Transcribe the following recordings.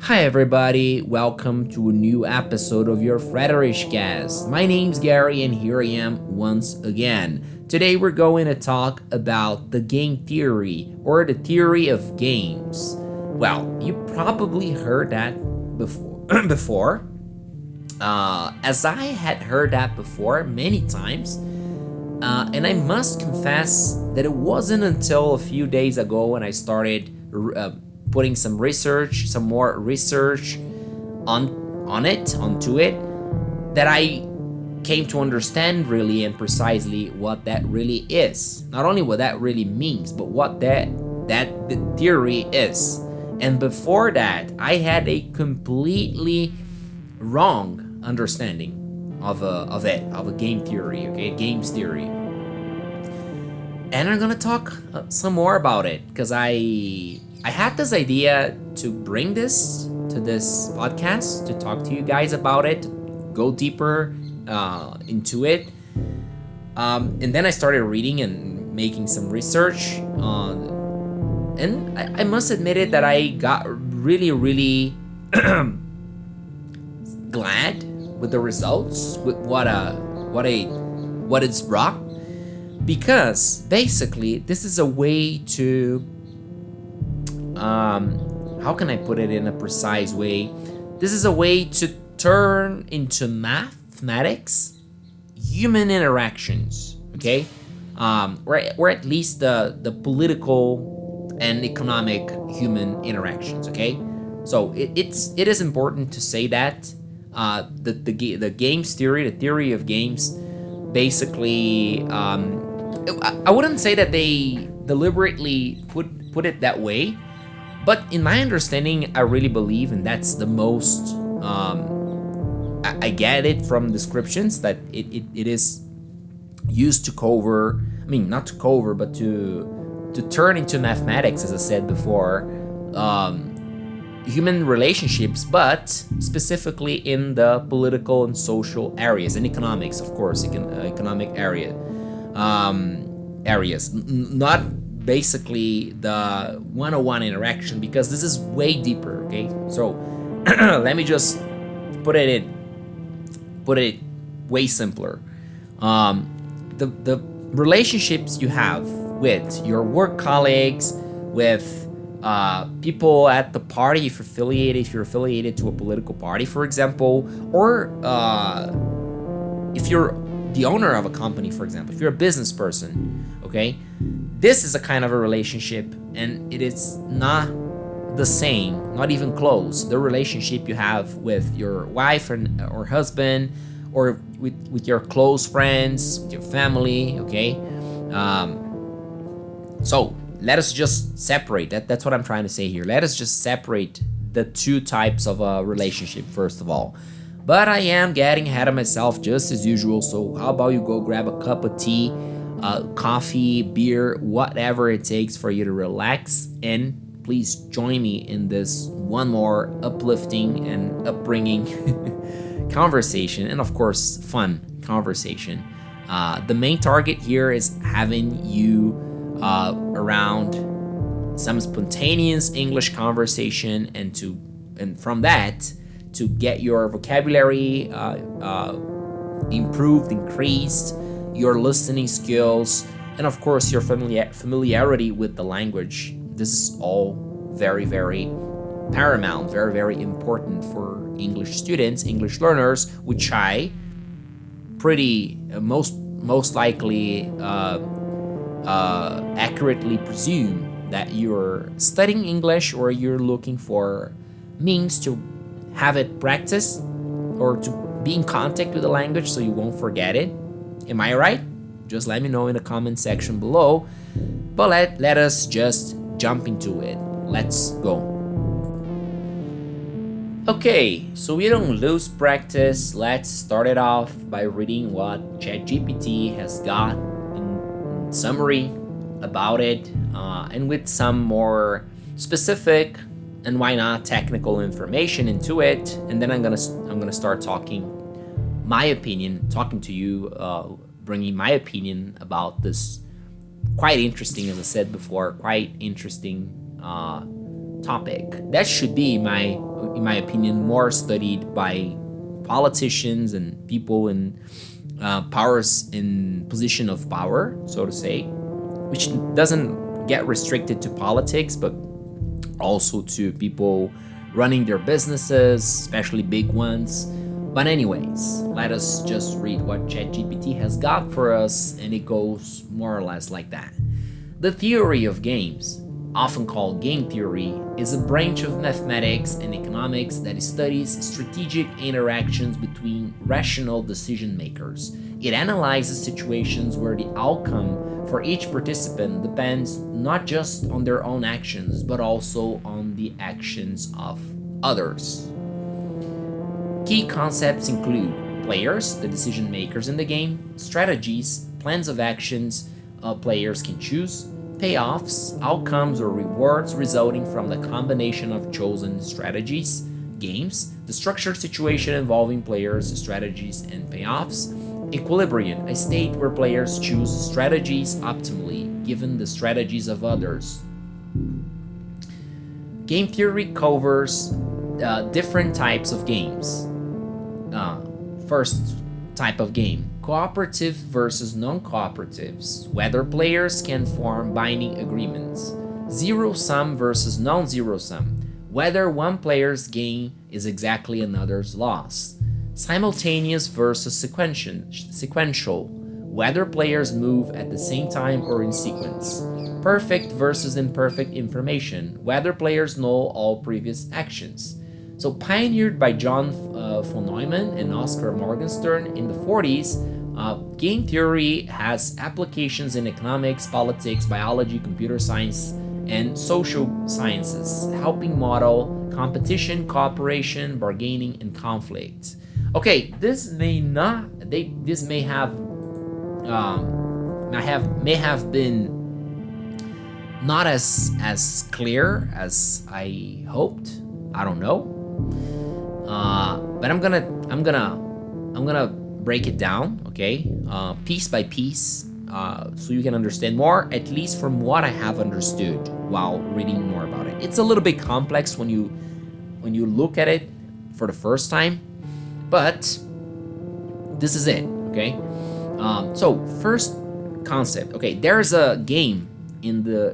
Hi everybody, welcome to a new episode of your Cast. My name's Gary and here I am once again. Today we're going to talk about the game theory or the theory of games. Well, you probably heard that before. As I had heard that before many times, and I must confess that it wasn't until a few days ago when I started putting some more research onto it, that I came to understand really and precisely what that really is. Not only what that really means, but what that the theory is. And before that, I had a completely wrong understanding of a game theory, okay, games theory. And I'm gonna talk some more about it because I had this idea to bring this to this podcast to talk to you guys about it, go deeper into it, and then I started reading and making some research and I must admit it that I got really glad with the results, with what it's brought, because basically this is a way to how can I put it in a precise way? This is a way to turn into mathematics human interactions, okay? Or at least the political and economic human interactions, okay? So it is important to say that the games theory, the theory of games, basically, I wouldn't say that they deliberately put it that way, but in my understanding, I really believe, and that's the most I get it from descriptions, that it is used to cover. I mean, not to cover, but to turn into mathematics, as I said before, human relationships, but specifically in the political and social areas, and economics, of course, economic areas, not basically the one-on-one interaction, because this is way deeper, okay? So let me just put it way simpler. The relationships you have with your work colleagues, with people at the party, if you're affiliated to a political party, for example, or if you're the owner of a company, for example, if you're a business person, okay, this is a kind of a relationship, and it is not the same, not even close, the relationship you have with your wife or husband, or with your close friends, with your family, okay? So let us just separate that. That's what I'm trying to say here. Let us just separate the two types of a relationship, first of all. But I am getting ahead of myself, just as usual. So how about you go grab a cup of tea, coffee, beer, whatever it takes for you to relax, and please join me in this one more uplifting and upbringing conversation, and of course, fun conversation. The main target here is having you around some spontaneous English conversation, and from that to get your vocabulary improved, increased, your listening skills, and of course your familiarity with the language. This is all very paramount, very important for English students, English learners, which I pretty most likely accurately presume that you're studying English, or you're looking for means to have it practiced or to be in contact with the language so you won't forget it. Am I right? Just let me know in the comment section below. But let us just jump into it. Let's go. Okay, so we don't lose practice. Let's start it off by reading what ChatGPT has got in summary about it, and with some more specific and why not technical information into it. And then I'm gonna start talking to you, bringing my opinion about this quite interesting, as I said before, quite interesting topic. That should be my in my opinion, more studied by politicians and people in powers in position of power, so to say, which doesn't get restricted to politics, but also to people running their businesses, especially big ones. But anyways, let us just read what ChatGPT has got for us, and it goes more or less like that. The theory of games, often called game theory, is a branch of mathematics and economics that studies strategic interactions between rational decision makers. It analyzes situations where the outcome for each participant depends not just on their own actions, but also on the actions of others. Key concepts include players, the decision makers in the game, strategies, plans of actions players can choose, payoffs, outcomes or rewards resulting from the combination of chosen strategies, games, the structured situation involving players, strategies, and payoffs, equilibrium, a state where players choose strategies optimally given the strategies of others. Game theory covers different types of games. First type of game, cooperative versus non-cooperatives, whether players can form binding agreements. Zero-sum versus non-zero-sum, whether one player's gain is exactly another's loss. Simultaneous versus sequential, whether players move at the same time or in sequence. Perfect versus imperfect information, whether players know all previous actions. So pioneered by John Neumann and Oskar Morgenstern in the 40s, game theory has applications in economics, politics, biology, computer science, and social sciences, helping model competition, cooperation, bargaining, and conflict. Okay, this may have been not as clear as I hoped. I don't know. But I'm gonna break it down, okay, piece by piece, so you can understand more, at least from what I have understood while reading more about it. It's a little bit complex when you look at it for the first time, but this is it, okay. So first concept, okay, there's a game in the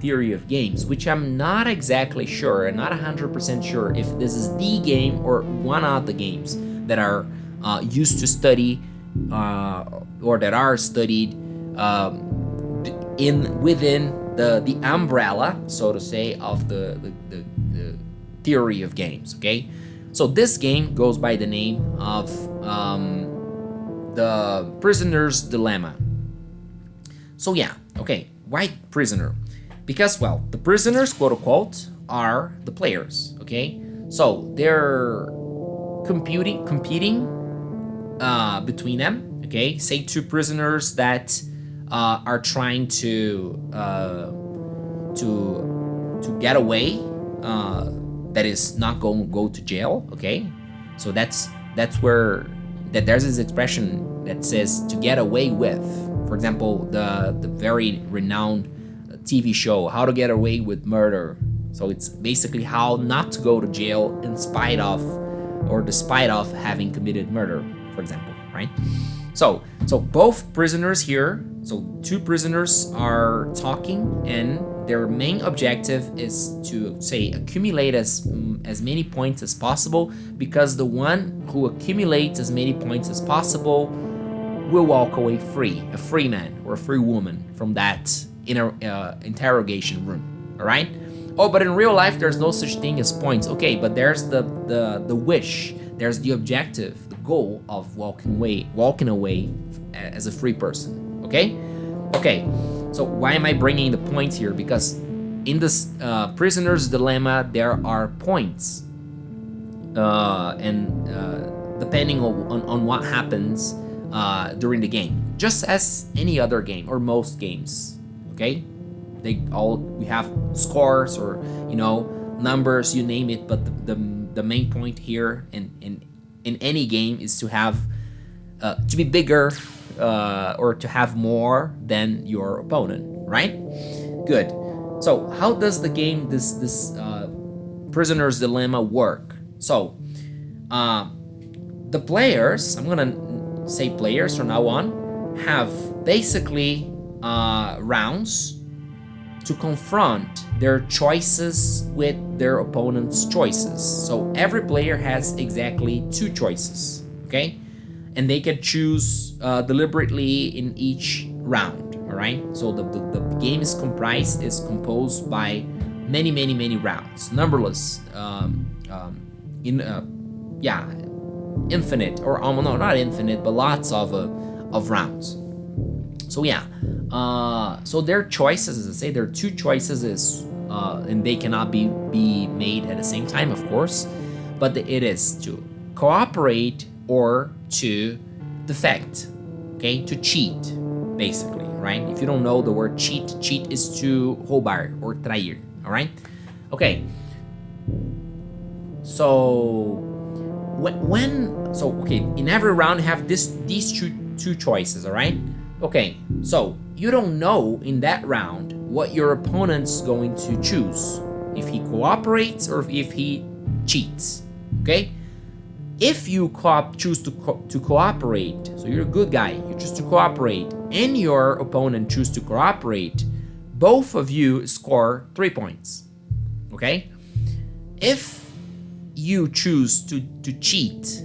theory of games, which I'm not exactly sure, and not 100% sure if this is the game or one of the games that are used to study or that are studied within the umbrella, so to say, of the theory of games. Okay, so this game goes by the name of the Prisoner's Dilemma. So yeah, okay. Why prisoner? Because, well, the prisoners, quote unquote, are the players, okay? So they're competing between them, okay? Say two prisoners that are trying to get away, that is not going to go to jail, okay? So that's where there's this expression that says to get away with. For example, the very renowned TV show, How to Get Away with Murder. So it's basically how not to go to jail in spite of or despite of having committed murder, for example, right? So both prisoners here, so two prisoners are talking, and their main objective is to, say, accumulate as many points as possible, because the one who accumulates as many points as possible will walk away free, a free man or a free woman from that interrogation room. All right. Oh, but in real life, there's no such thing as points. Okay, but there's the wish, there's the objective, the goal of walking away as a free person. Okay. So why am I bringing the points here? Because in this Prisoner's Dilemma, there are points, and depending on what happens during the game, just as any other game or most games. Okay, we have scores or numbers, you name it, but the main point here in any game is to have to be bigger or to have more than your opponent, right? Good. So how does the game, this prisoner's dilemma work. So the players, I'm gonna say players from now on, have basically rounds to confront their choices with their opponent's choices. So every player has exactly 2 choices, okay? And they can choose deliberately in each round, all right? So the game is composed by many rounds, numberless, infinite, or no, not infinite, but lots of rounds. So yeah, so their choices, as I say, there are 2 choices, and they cannot be made at the same time, of course, but it is to cooperate or to defect, okay, to cheat, basically, right? If you don't know the word cheat is to roubar or trair, all right? Okay, so in every round you have these two choices, all right? Okay, so you don't know in that round what your opponent's going to choose, if he cooperates or if he cheats, okay? If you choose to cooperate, so you're a good guy, you choose to cooperate, and your opponent choose to cooperate, both of you score 3 points, okay? If you choose to cheat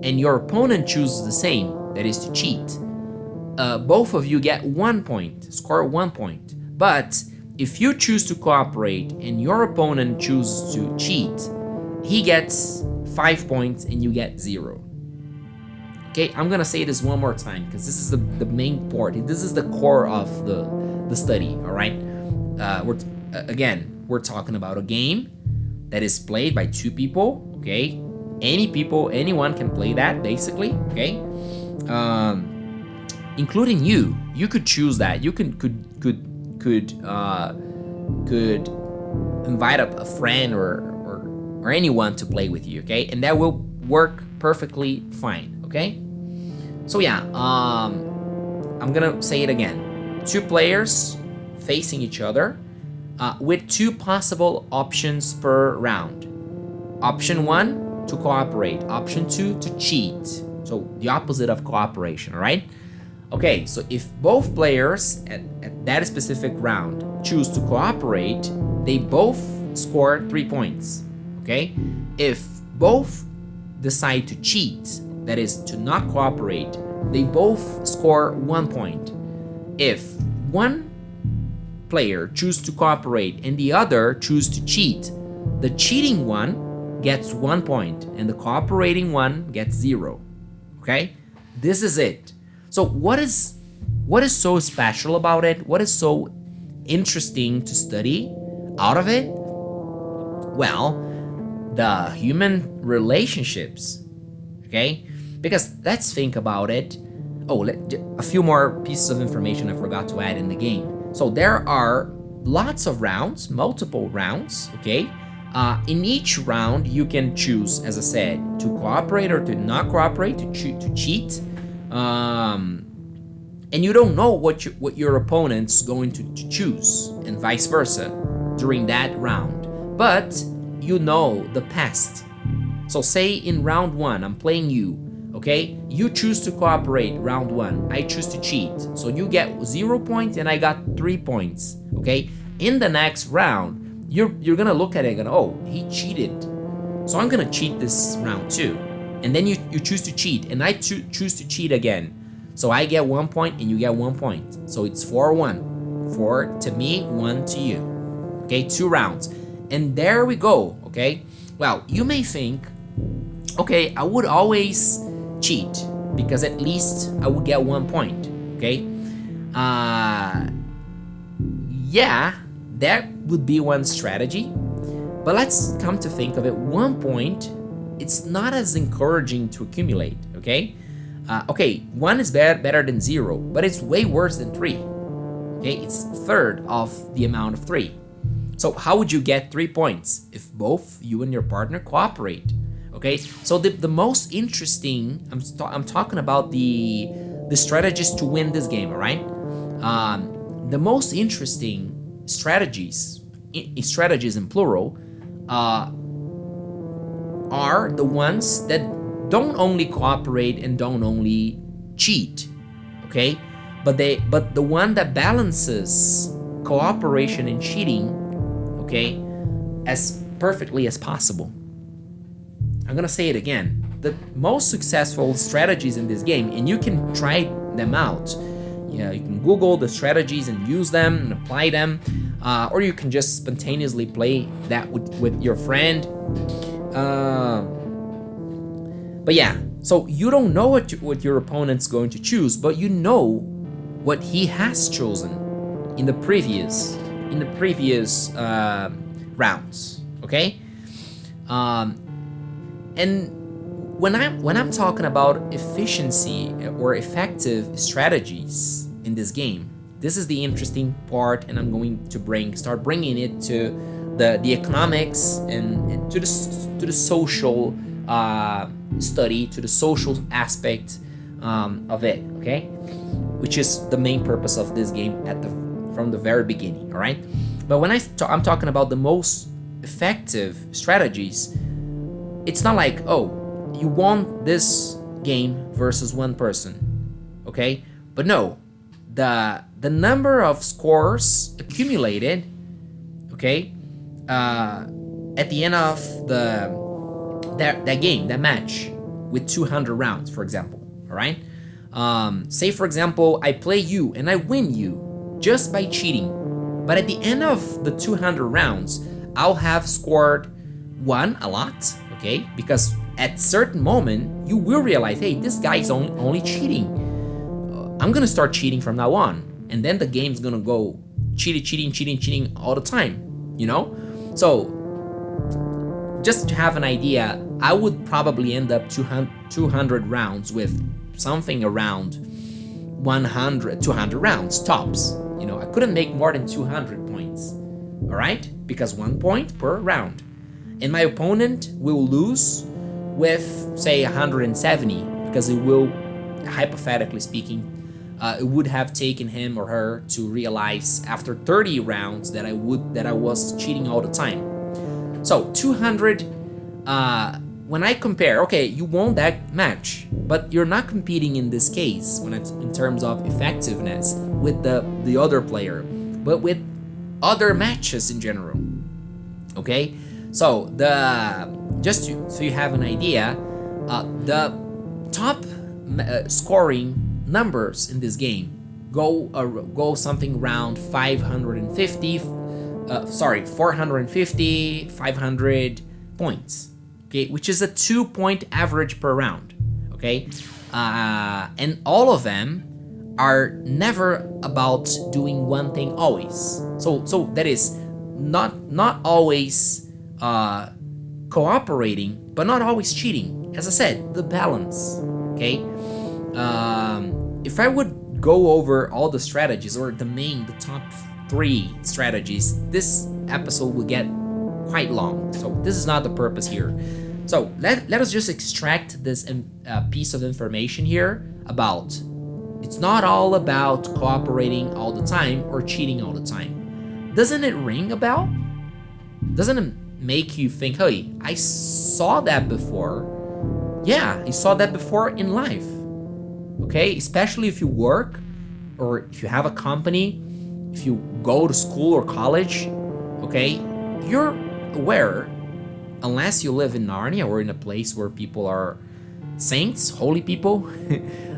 and your opponent chooses the same, that is to cheat, both of you get 1 point, score 1 point. But if you choose to cooperate and your opponent chooses to cheat, he gets 5 points and you get 0. Okay, I'm gonna say this one more time because this is the main part. This is the core of the study, all right? We're talking about a game that is played by 2 people, okay? Anyone can play that, basically, okay? Including you. You could choose that. You could invite a friend or anyone to play with you, okay? And that will work perfectly fine, okay? So yeah, I'm gonna say it again. 2 players facing each other with 2 possible options per round. Option 1, to cooperate. Option 2, to cheat. So the opposite of cooperation, all right? Okay, so if both players at that specific round choose to cooperate, they both score 3 points, okay? If both decide to cheat, that is to not cooperate, they both score 1 point. If one player chooses to cooperate and the other chooses to cheat, the cheating one gets 1 point and the cooperating one gets 0, okay? This is it. So what is so special about it? What is so interesting to study out of it? Well, the human relationships, okay? Because let's think about it. A few more pieces of information I forgot to add in the game. So there are lots of rounds, multiple rounds, okay? In each round, you can choose, as I said, to cooperate or to not cooperate, to cheat. And you don't know what your opponent's going to choose, and vice versa, during that round. But you know the past. So say in round 1, I'm playing you, okay? You choose to cooperate, round 1. I choose to cheat. So you get 0 points and I got 3 points, okay? In the next round, you're gonna look at it and go, oh, he cheated. So I'm gonna cheat this round too. And then you choose to cheat, and I choose to cheat again. So I get 1 point and you get 1 point. So it's 4-1. 4 to me, 1 to you. Okay, 2 rounds. And there we go, okay? Well, you may think, okay, I would always cheat because at least I would get 1 point, okay? Yeah, that would be one strategy. But let's come to think of it, 1 point, it's not as encouraging to accumulate, okay? 1 is better than 0, but it's way worse than 3. Okay, it's a third of the amount of 3. So how would you get 3 points if both you and your partner cooperate? Okay, so the most interesting, I'm talking about the strategies to win this game, all right? The most interesting strategies in plural, uh, are the ones that don't only cooperate and don't only cheat, okay? But the one that balances cooperation and cheating, okay, as perfectly as possible. I'm gonna say it again. The most successful strategies in this game, and you can try them out. Yeah, you can Google the strategies and use them and apply them, or you can just spontaneously play that with your friend. But yeah, so you don't know what your opponent's going to choose, but you know what he has chosen in the previous rounds. Okay, and when I'm talking about efficiency or effective strategies in this game, this is the interesting part, and I'm going to start bringing it to the economics and to the social study, to the social aspect of it. Okay, which is the main purpose of this game from the very beginning. All right, but when I'm talking about the most effective strategies, it's not like, oh, you won this game versus one person, okay? But no, the number of scores accumulated, okay, at the end of that game, that match, with 200 rounds, for example. All right. Say for example, I play you and I win you just by cheating, but at the end of the 200 rounds, I'll have scored one a lot, okay? Because at certain moment, you will realize, hey, this guy's only cheating. I'm gonna start cheating from now on, and then the game's gonna go cheating all the time, you know? So, just to have an idea, I would probably end up 200 rounds with something around 200 rounds tops. You know, I couldn't make more than 200 points, all right? Because 1 point per round. And my opponent will lose with, say, 170, because it will, hypothetically speaking, it would have taken him or her to realize after 30 rounds that I was cheating all the time. So 200, when I compare, okay, you won that match, but you're not competing in this case when it's in terms of effectiveness with the other player, but with other matches in general. Okay, so so you have an idea, the top scoring numbers in this game go something around 450, 500 points, okay, which is a 2-point average per round, okay, and all of them are never about doing one thing always. So that is not always cooperating, but not always cheating. As I said, the balance. Okay. If I would go over all the strategies, or the top 3 strategies, this episode will get quite long. So this is not the purpose here. So let us just extract this piece of information here about, it's not all about cooperating all the time or cheating all the time. Doesn't it ring a bell? Doesn't it make you think, hey, I saw that before? Yeah, I saw that before in life. Okay, especially if you work, or if you have a company, if you go to school or college, okay, you're aware, unless you live in Narnia or in a place where people are saints, holy people,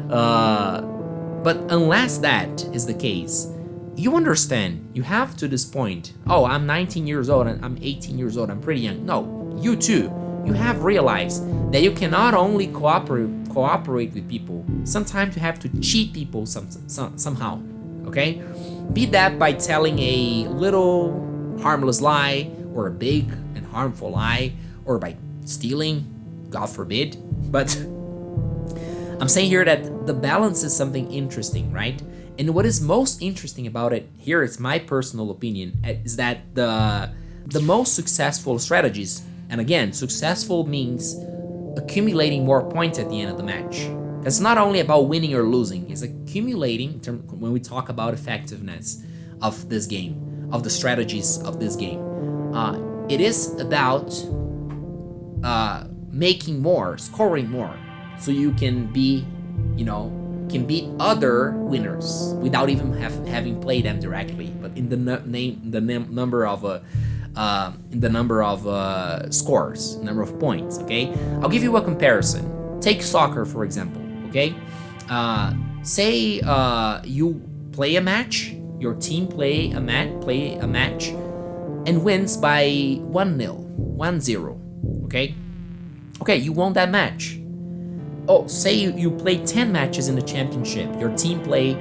but unless that is the case, you understand, you have to this point, oh, I'm 19 years old and I'm 18 years old, I'm pretty young. No, you too, you have realized that you cannot only cooperate with people, sometimes you have to cheat people somehow, okay? Be that by telling a little harmless lie, or a big and harmful lie, or by stealing, God forbid. But I'm saying here that the balance is something interesting, right? And what is most interesting about it, here is my personal opinion, is that the most successful strategies, and again, successful means accumulating more points at the end of the match. It's not only about winning or losing, it's accumulating when we talk about effectiveness of this game, of the strategies of this game. It is about making more, scoring more, so you can be, can beat other winners without even having played them directly, but in the number of scores, number of points. Okay, I'll give you a comparison. Take soccer for example. Okay, say you play a match, your team play a match, and wins by 1-0. Okay, you won that match. Oh, say you play 10 matches in the championship. Your team played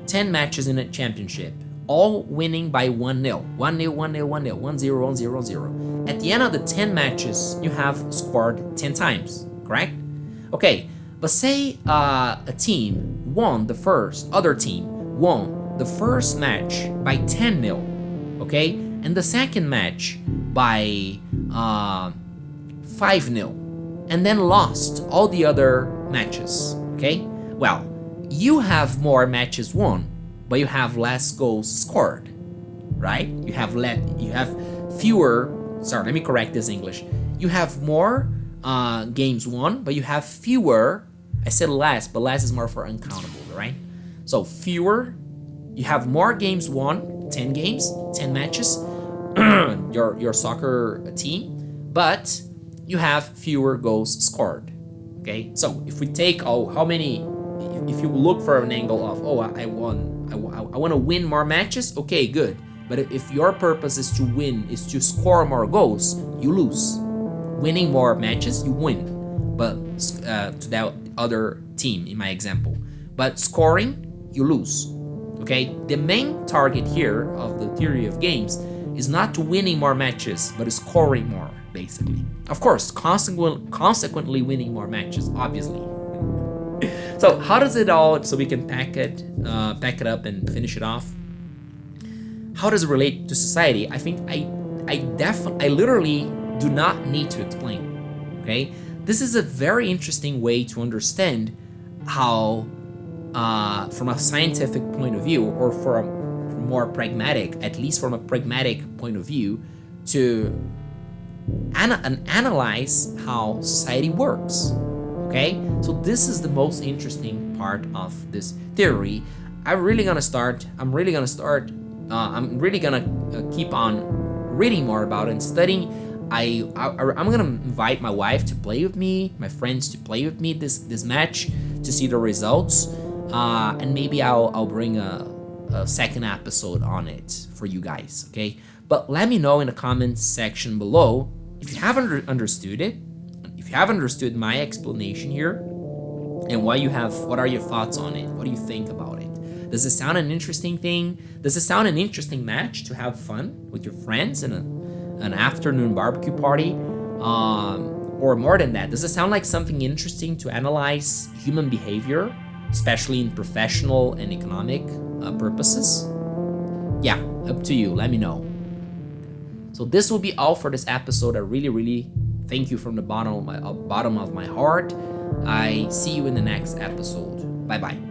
10 matches in a championship, all winning by 1-0. 1-0, 1-0, 1-0, 1-0, 1-0, 1-0. At the end of the 10 matches, you have scored 10 times, correct? Okay, but say other team won the first match by 10-0, okay? And the second match by 5-0. And then lost all the other matches, okay? Well, you have more matches won, but you have less goals scored, right? You have fewer. Sorry, let me correct this English. You have more games won, but you have fewer. I said less, but less is more for uncountable, right? So fewer. You have more games won, 10 games, 10 matches. your soccer team, but you have fewer goals scored. Okay, so if we take how many, if you look for an angle of I want to win more matches, okay, good. But if your purpose is to win, is to score more goals, you lose. Winning more matches, you win, but to that other team in my example. But scoring, you lose. Okay, the main target here of the theory of games is not to winning more matches, but scoring more, basically. Of course, consequently winning more matches, obviously. So how does it all, so we can pack it up and finish it off? How does it relate to society? I think I literally do not need to explain, okay? This is a very interesting way to understand how, from a scientific point of view, or from more pragmatic, at least from a pragmatic point of view, to analyze how society works. Okay, so this is the most interesting part of this theory. I'm really gonna keep on reading more about it and studying. I'm gonna invite my wife to play with me, my friends to play with me this match to see the results, and maybe I'll bring a second episode on it for you guys, okay? But let me know in the comments section below if you haven't understood it, if you haven't understood my explanation here, and what are your thoughts on it? What do you think about it? Does it sound an interesting thing? Does it sound an interesting match to have fun with your friends in an afternoon barbecue party? Or more than that, does it sound like something interesting to analyze human behavior, especially in professional and economic purposes? Yeah, up to you. Let me know. So this will be all for this episode. I really thank you from the bottom of my heart. I see you in the next episode. Bye bye.